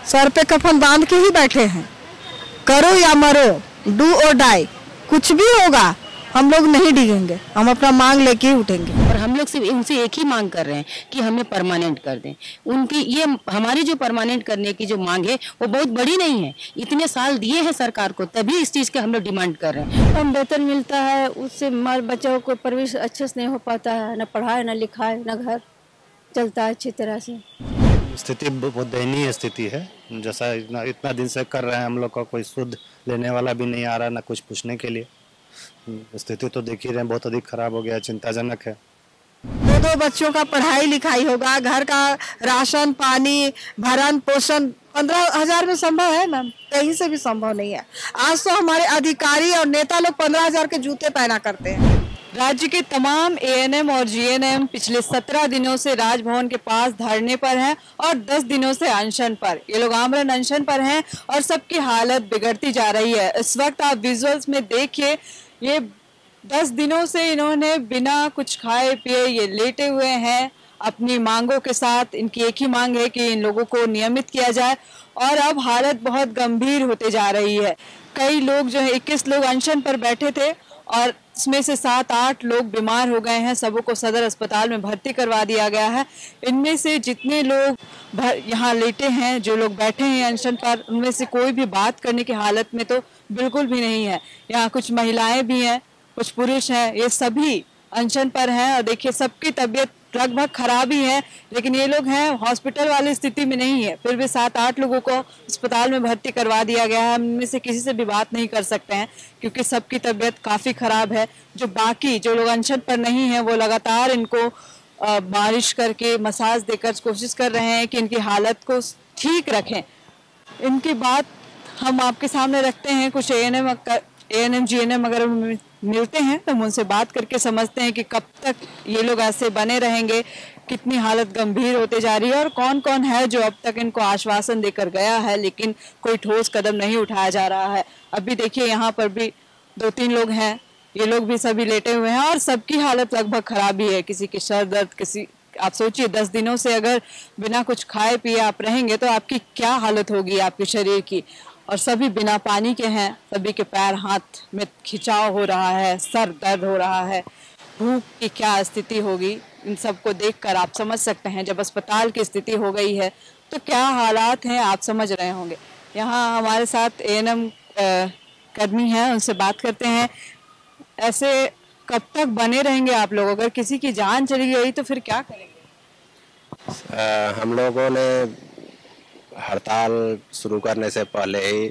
Sir पे कफन बांध के ही बैठे हैं। करो या मरो, डू और डाई, कुछ भी होगा हम लोग नहीं डिगेंगे, हम अपना मांग लेके ही उठेंगे। और हम लोग सिर्फ उनसे एक ही मांग कर रहे हैं कि हमें परमानेंट कर दें। उनकी ये हमारी जो परमानेंट करने की जो मांग है वो बहुत बड़ी नहीं है, इतने साल दिए हैं सरकार को, तभी इस चीज़ के हम लोग डिमांड कर रहे हैं। कम वेतन मिलता है, उससे हमारे बच्चों को परवरिश अच्छे से नहीं हो पाता है, न पढ़ाई न लिखाई न घर चलता है अच्छी तरह से। स्थिति बहुत दयनीय स्थिति है। जैसा इतना दिन से कर रहे हैं, हम लोग का कोई सुध लेने वाला भी नहीं आ रहा, ना कुछ पूछने के लिए। स्थिति तो देख ही रहे हैं, बहुत अधिक खराब हो गया, चिंताजनक है। दो बच्चों का पढ़ाई लिखाई होगा, घर का राशन पानी भरण पोषण 15,000 में संभव है मैम? कहीं से भी संभव नहीं है। आज तो हमारे अधिकारी और नेता लोग 15,000 के जूते पहना करते हैं। राज्य के तमाम एएनएम और जीएनएम पिछले 17 दिनों से राजभवन के पास धरने पर हैं और 10 दिनों से अनशन पर। ये लोग आमरण अनशन पर हैं और सबकी हालत बिगड़ती जा रही है। इस वक्त आप विजुअल्स में देखिए, ये 10 दिनों से इन्होंने बिना कुछ खाए पिए ये लेटे हुए हैं अपनी मांगों के साथ। इनकी एक ही मांग है कि इन लोगों को नियमित किया जाए और अब हालत बहुत गंभीर होते जा रही है। कई लोग जो है 21 लोग अनशन पर बैठे थे और इसमें से 7-8 लोग बीमार हो गए हैं, सबों को सदर अस्पताल में भर्ती करवा दिया गया है। इनमें से जितने लोग यहाँ लेटे हैं, जो लोग बैठे हैं अनशन पर, उनमें से कोई भी बात करने की हालत में तो बिल्कुल भी नहीं है। यहाँ कुछ महिलाएं भी हैं, कुछ पुरुष हैं, ये सभी अनशन पर हैं और देखिए सबकी तबीयत लगभग खराब ही है, लेकिन ये लोग हैं हॉस्पिटल वाली स्थिति में नहीं है, फिर भी 7-8 लोगों को अस्पताल में भर्ती करवा दिया गया है। हम इनमें से किसी से भी बात नहीं कर सकते हैं क्योंकि सबकी तबीयत काफ़ी ख़राब है। जो बाकी जो लोग अनशन पर नहीं हैं वो लगातार इनको मालिश करके मसाज देकर कोशिश कर रहे हैं कि इनकी हालत को ठीक रखें। इनकी बात हम आपके सामने रखते हैं। कुछ एएनएम जीएनएम अगर मिलते हैं तो हम उनसे बात करके समझते हैं कि कब तक ये लोग ऐसे बने रहेंगे, कितनी हालत गंभीर होते जा रही है और कौन कौन है जो अब तक इनको आश्वासन देकर गया है लेकिन कोई ठोस कदम नहीं उठाया जा रहा है। अभी देखिए यहाँ पर भी 2-3 लोग हैं, ये लोग भी सभी लेटे हुए हैं और सबकी हालत लगभग खराब ही है। किसी की सर दर्द, किसी, आप सोचिए 10 दिनों से अगर बिना कुछ खाए पिए आप रहेंगे तो आपकी क्या हालत होगी आपके शरीर की। और सभी बिना पानी के हैं, सभी के पैर हाथ में खिंचाव हो रहा है, सर दर्द हो रहा है, भूख की क्या स्थिति होगी इन सबको देखकर आप समझ सकते हैं। जब अस्पताल की स्थिति हो गई है तो क्या हालात हैं आप समझ रहे होंगे। यहाँ हमारे साथ एएनएम कर्मी हैं, उनसे बात करते हैं। ऐसे कब तक बने रहेंगे आप लोग? अगर किसी की जान चली गई तो फिर क्या करेंगे? हम लोगों ने हड़ताल शुरू करने से पहले ही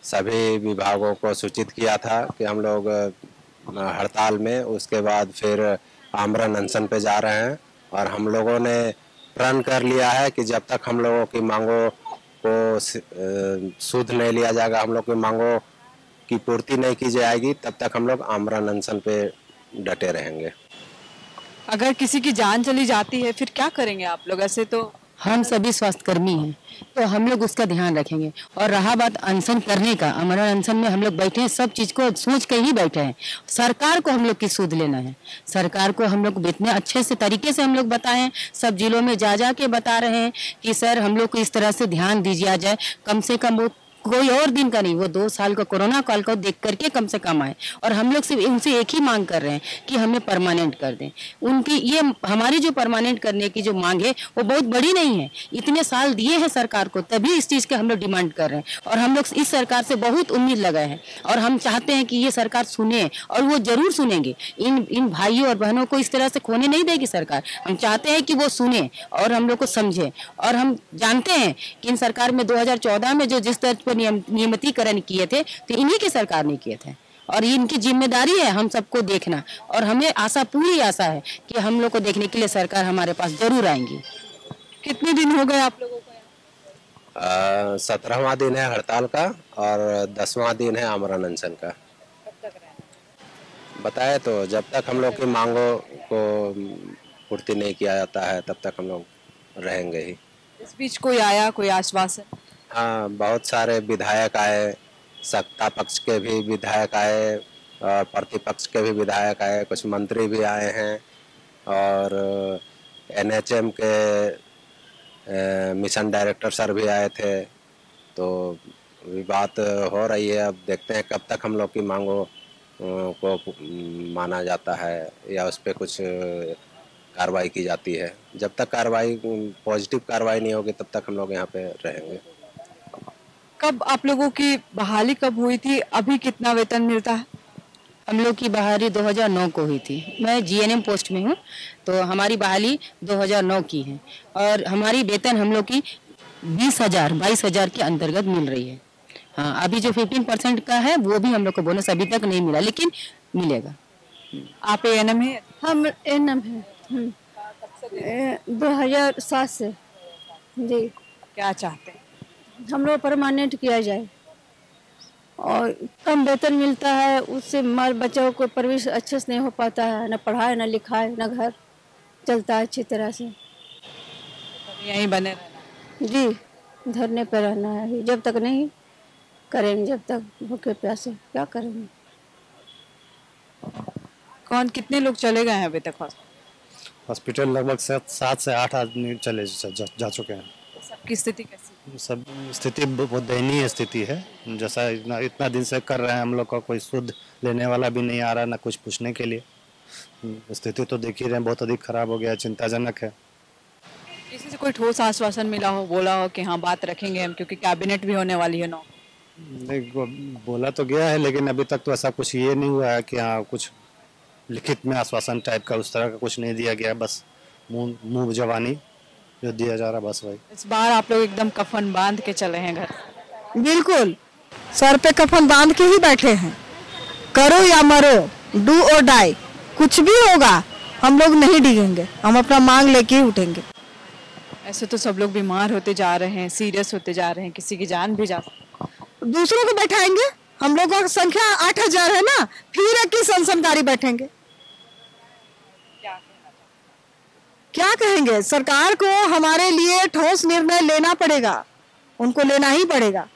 सभी विभागों को सूचित किया था कि हम लोग हड़ताल में, उसके बाद फिर आमरण अनशन पे जा रहे हैं और हम लोगों ने प्रण कर लिया है कि जब तक हम लोगों की मांगों को सुध नहीं लिया जाएगा, हम लोग की मांगों की पूर्ति नहीं की जाएगी, तब तक हम लोग आमरण अनशन पे डटे रहेंगे। अगर किसी की जान चली जाती है फिर क्या करेंगे आप लोग? ऐसे तो हम सभी स्वास्थ्यकर्मी हैं तो हम लोग उसका ध्यान रखेंगे। और रहा बात अनशन करने का, आमरण अनशन में हम लोग बैठे हैं, सब चीज़ को सोच के ही बैठे हैं। सरकार को हम लोग की सुध लेना है, सरकार को हम लोग इतने अच्छे से तरीके से हम लोग बताए हैं, सब जिलों में जा के बता रहे हैं कि सर हम लोग को इस तरह से ध्यान दीजिए जाए, कम से कम वो कोई और दिन का नहीं, वो 2 साल का कोरोना काल को देख करके कम से कम आए। और हम लोग सिर्फ उनसे एक ही मांग कर रहे हैं कि हमें परमानेंट कर दें। उनकी ये हमारी जो परमानेंट करने की जो मांग है वो बहुत बड़ी नहीं है, इतने साल दिए हैं सरकार को, तभी इस चीज़ के हम लोग डिमांड कर रहे हैं। और हम लोग इस सरकार से बहुत उम्मीद लगाए हैं और हम चाहते हैं कि ये सरकार सुने और वो जरूर सुनेंगे। इन भाइयों और बहनों को इस तरह से खोने नहीं देगी सरकार। हम चाहते हैं कि वो सुने और हम लोग को समझे। और हम जानते हैं कि इन सरकार में 2014 में जो जिस तरह नियमितीकरण किए थे तो इन्हीं की सरकार ने किए थे और इनकी जिम्मेदारी है हम सबको देखना। और हमें आशा, पूरी आशा है कि हम लोग को देखने के लिए सरकार हमारे पास जरूर आएंगी। कितने दिन हो गए आप लोगों को? 17वां दिन है हड़ताल का और 10वां दिन है आमरण अनशन का। बताए तो जब तक हम लोग की मांगों को पूर्ति नहीं किया जाता है तब तक हम लोग रहेंगे ही। इस बीच कोई आया, कोई आश्वासन? हाँ, बहुत सारे विधायक आए, सत्ता पक्ष के भी विधायक आए और प्रतिपक्ष के भी विधायक आए, कुछ मंत्री भी आए हैं और एनएचएम के मिशन डायरेक्टर सर भी आए थे तो अभी बात हो रही है, अब देखते हैं कब तक हम लोग की मांगों को माना जाता है या उस पर कुछ कार्रवाई की जाती है। जब तक कार्रवाई पॉजिटिव कार्रवाई नहीं होगी तब तक हम लोग यहाँ पे रहेंगे। कब आप लोगों की बहाली कब हुई थी, अभी कितना वेतन मिलता है? हम लोग की बहाली 2009 को हुई थी। मैं जीएनएम पोस्ट में हूँ, तो हमारी बहाली 2009 की है और हमारी वेतन हम लोग की 22,000 के अंतर्गत मिल रही है। हाँ, अभी जो 15% का है वो भी हम लोग को बोनस अभी तक नहीं मिला, लेकिन मिलेगा। आप एएनएम है? हम एएनएम हैं 2007 से जी। क्या चाहते हैं? हम लोग परमानेंट किया जाए और कम वेतन मिलता है, उससे हमारे बच्चों को परवरिश अच्छे से नहीं हो पाता है, न पढ़ाए न लिखाए न घर चलता है अच्छी तरह से। यहीं बने रहना जी, धरने पर रहना है, जब तक नहीं करेंगे, जब तक भूखे प्यासे क्या करेंगे। कौन कितने लोग चले गए हैं अभी तक? हॉस्पिटल लगभग 7 से 8 आदमी चले जा चुके हैं। सबकी स्थिति कैसी? सब स्थिति बहुत दयनीय स्थिति है। जैसा इतना दिन से कर रहे हैं हम लोग का कोई सुध लेने वाला भी नहीं आ रहा, ना कुछ पूछने के लिए। स्थिति तो देख ही रहे हैं, बहुत अधिक खराब हो गया, चिंताजनक है। किसी से कोई ठोस आश्वासन मिला हो, बोला हो कि हाँ बात रखेंगे हम, क्योंकि कैबिनेट भी होने वाली है 9? नहीं, बोला तो गया है, लेकिन अभी तक तो ऐसा कुछ ये नहीं हुआ है कि हाँ कुछ लिखित में आश्वासन टाइप का उस तरह का कुछ नहीं दिया गया। बस मुंह जवानी जो दिया जा रहा, बस वही। इस बार आप लोग एकदम कफन बांध के चले हैं घर? बिल्कुल, सर पे कफन बांध के ही बैठे हैं। करो या मरो, डू और डाई, कुछ भी होगा हम लोग नहीं डिगेंगे, हम अपना मांग लेके ही उठेंगे। ऐसे तो सब लोग बीमार होते जा रहे हैं, सीरियस होते जा रहे हैं, किसी की जान भी जा सकती है। दूसरों को बैठाएंगे, हम लोगों की संख्या 8,000 है ना, फिर एक ही सनसनकारी बैठेंगे। क्या कहेंगे? सरकार को हमारे लिए ठोस निर्णय लेना पड़ेगा, उनको लेना ही पड़ेगा।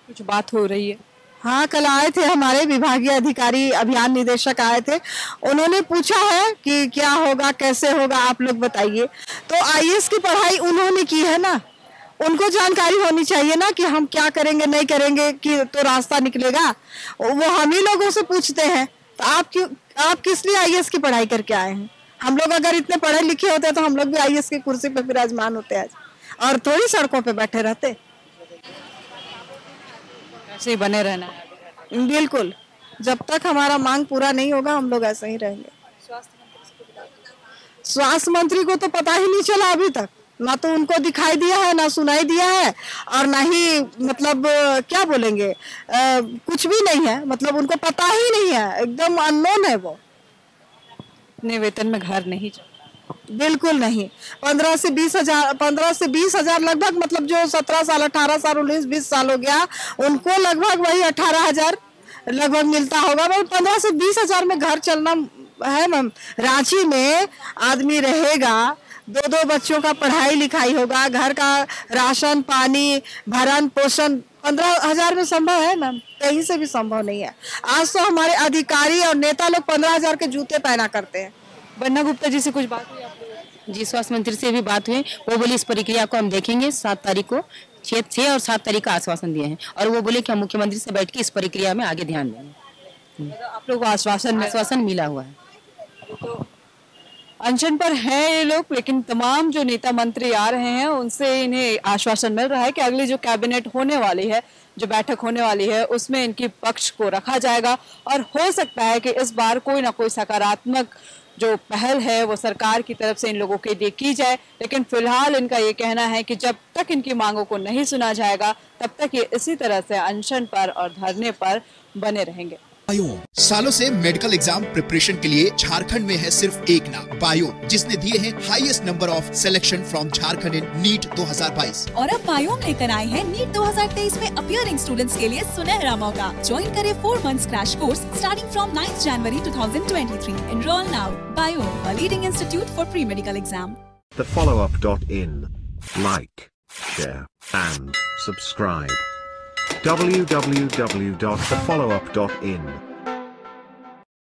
कुछ बात हो रही है? हाँ, कल आए थे हमारे विभागीय अधिकारी, अभियान निदेशक आए थे, उन्होंने पूछा है कि क्या होगा, कैसे होगा, आप लोग बताइए। तो आईएएस की पढ़ाई उन्होंने की है ना, उनको जानकारी होनी चाहिए ना कि हम क्या करेंगे नहीं करेंगे कि तो रास्ता निकलेगा। वो हम ही लोगों से पूछते हैं। तो आप किस लिए आईएएस की पढ़ाई करके आए हैं? हम लोग अगर इतने पढ़े लिखे होते तो हम लोग भी आईएएस की कुर्सी पे विराजमान होते आज, और थोड़ी सड़कों पे बैठे रहते। ऐसे ही बने रहना है? बिल्कुल, जब तक हमारा मांग पूरा नहीं होगा हम लोग ऐसे ही रहेंगे। स्वास्थ्य मंत्री को तो पता ही नहीं चला अभी तक, ना तो उनको दिखाई दिया है, ना सुनाई दिया है, और ना ही मतलब क्या बोलेंगे, कुछ भी नहीं है, मतलब उनको पता ही नहीं है, एकदम अननोन है वो। इतने वेतन में घर नहीं चलता? बिल्कुल नहीं। 15 से 20 हजार लगभग, मतलब जो 17 साल 18 साल 19 20 साल हो गया उनको लगभग वही 18,000 लगभग मिलता होगा। 15 से 20 हजार में घर चलना है मैम। रांची में आदमी रहेगा, 2 बच्चों का पढ़ाई लिखाई होगा, घर का राशन पानी भरण पोषण 15,000 में संभव है मैम? कहीं से भी संभव नहीं है। आज तो हमारे अधिकारी और नेता लोग 15,000 के जूते पहना करते हैं। बन्ना गुप्ता जी से कुछ बात हुई आपको? जी, स्वास्थ्य मंत्री से भी बात हुई, वो बोली इस प्रक्रिया को हम देखेंगे। 7 तारीख को 6 और 7 तारीख का आश्वासन दिए हैं, और वो बोले कि हम मुख्यमंत्री से बैठ के इस प्रक्रिया में आगे ध्यान देंगे। आप लोग को आश्वासन मिला हुआ है। तो अनशन पर हैं ये लोग, लेकिन तमाम जो नेता मंत्री आ रहे हैं उनसे इन्हें आश्वासन मिल रहा है कि अगली जो कैबिनेट होने वाली है, जो बैठक होने वाली है, उसमें इनकी पक्ष को रखा जाएगा, और हो सकता है कि इस बार कोई ना कोई सकारात्मक जो पहल है वो सरकार की तरफ से इन लोगों के लिए की जाए। लेकिन फिलहाल इनका ये कहना है कि जब तक इनकी मांगों को नहीं सुना जाएगा तब तक ये इसी तरह से अनशन पर और धरने पर बने रहेंगे। सालों से मेडिकल एग्जाम प्रिपरेशन के लिए झारखंड में है सिर्फ एक नाम, बायोम, जिसने दिए हैं highest number of selection from Jharkhand in NEET 2022। और अब बायोम लेकर आए हैं नीट 2023 में अपीयरिंग स्टूडेंट्स के लिए सुनहरा मौका। ज्वाइन करें 4 months crash course starting from 9 January 2023। Enroll now. Biome, a leading institute for pre-medical exam. thefollowup.in. Like, share and subscribe. www.thefollowup.in